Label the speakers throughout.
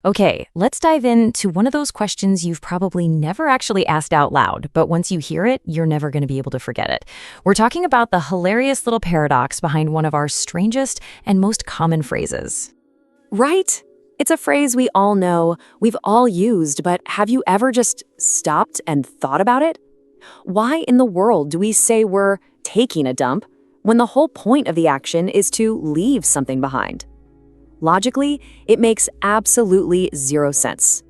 Speaker 1: Okay, let's dive into one of those questions you've probably never actually asked out loud, but once you hear it, you're never going to be able to forget it. We're talking about the hilarious little paradox behind one of our strangest and most common phrases.
Speaker 2: Right? It's a phrase we all know, we've all used, but have you ever just stopped and thought about it? Why in the world do we say we're taking a dump when the whole point of the action is to leave something behind? Logically, it makes absolutely zero sense.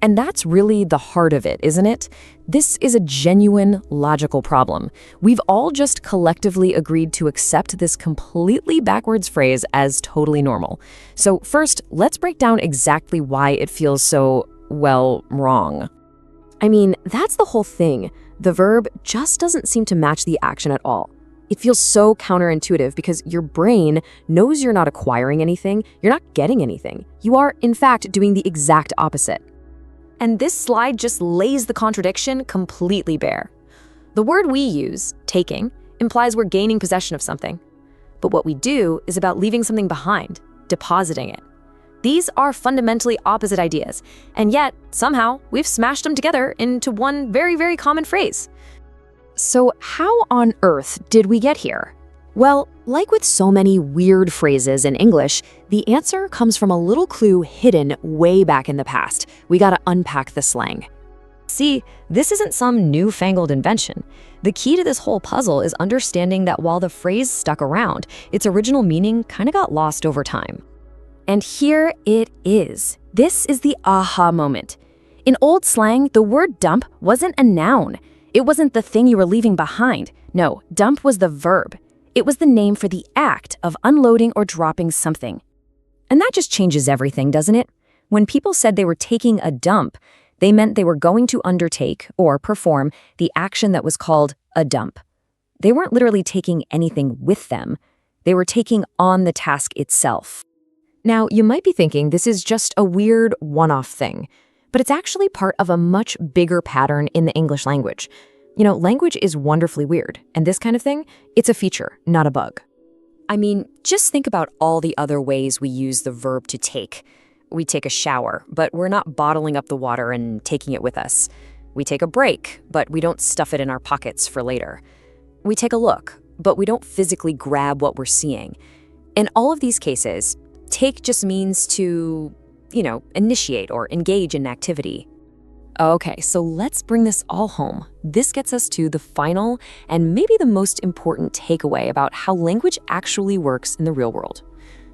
Speaker 1: And that's really the heart of it, isn't it? This is a genuine logical problem. We've all just collectively agreed to accept this completely backwards phrase as totally normal. So first, let's break down exactly why it feels so, well, wrong.
Speaker 2: I mean, that's the whole thing. The verb just doesn't seem to match the action at all. It feels so counterintuitive because your brain knows you're not acquiring anything, you're not getting anything. You are, in fact, doing the exact opposite. And this slide just lays the contradiction completely bare. The word we use, taking, implies we're gaining possession of something. But what we do is about leaving something behind, depositing it. These are fundamentally opposite ideas, and yet, somehow, we've smashed them together into one very, very common phrase.
Speaker 1: So how on earth did we get here?
Speaker 2: Well, like with so many weird phrases in English, the answer comes from a little clue hidden way back in the past. We gotta unpack the slang.
Speaker 1: See, this isn't some newfangled invention. The key to this whole puzzle is understanding that while the phrase stuck around, its original meaning kind of got lost over time.
Speaker 2: And here it is. This is the aha moment. In old slang, the word dump wasn't a noun. It wasn't the thing you were leaving behind. No, dump was the verb. It was the name for the act of unloading or dropping something.
Speaker 1: And that just changes everything, doesn't it? When people said they were taking a dump, they meant they were going to undertake or perform the action that was called a dump. They weren't literally taking anything with them. They were taking on the task itself. Now, you might be thinking this is just a weird one-off thing, but it's actually part of a much bigger pattern in the English language. You know, language is wonderfully weird, and this kind of thing, it's a feature, not a bug. I mean, just think about all the other ways we use the verb to take. We take a shower, but we're not bottling up the water and taking it with us. We take a break, but we don't stuff it in our pockets for later. We take a look, but we don't physically grab what we're seeing. In all of these cases, take just means to, initiate or engage in activity. Okay, so let's bring this all home. This gets us to the final and maybe the most important takeaway about how language actually works in the real world.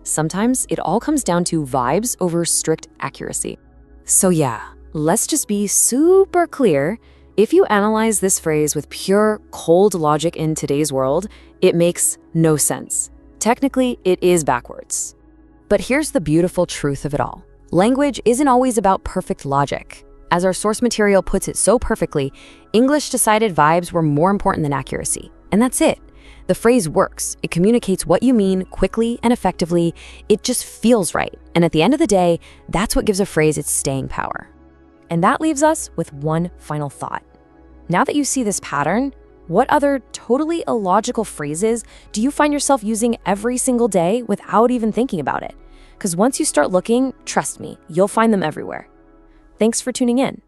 Speaker 1: Sometimes it all comes down to vibes over strict accuracy. So yeah, let's just be super clear. If you analyze this phrase with pure, cold logic in today's world, it makes no sense. Technically, it is backwards. But here's the beautiful truth of it all. Language isn't always about perfect logic. As our source material puts it so perfectly, English decided vibes were more important than accuracy. And that's it. The phrase works. It communicates what you mean quickly and effectively. It just feels right. And at the end of the day, that's what gives a phrase its staying power. And that leaves us with one final thought. Now that you see this pattern, what other totally illogical phrases do you find yourself using every single day without even thinking about it? Because once you start looking, trust me, you'll find them everywhere. Thanks for tuning in.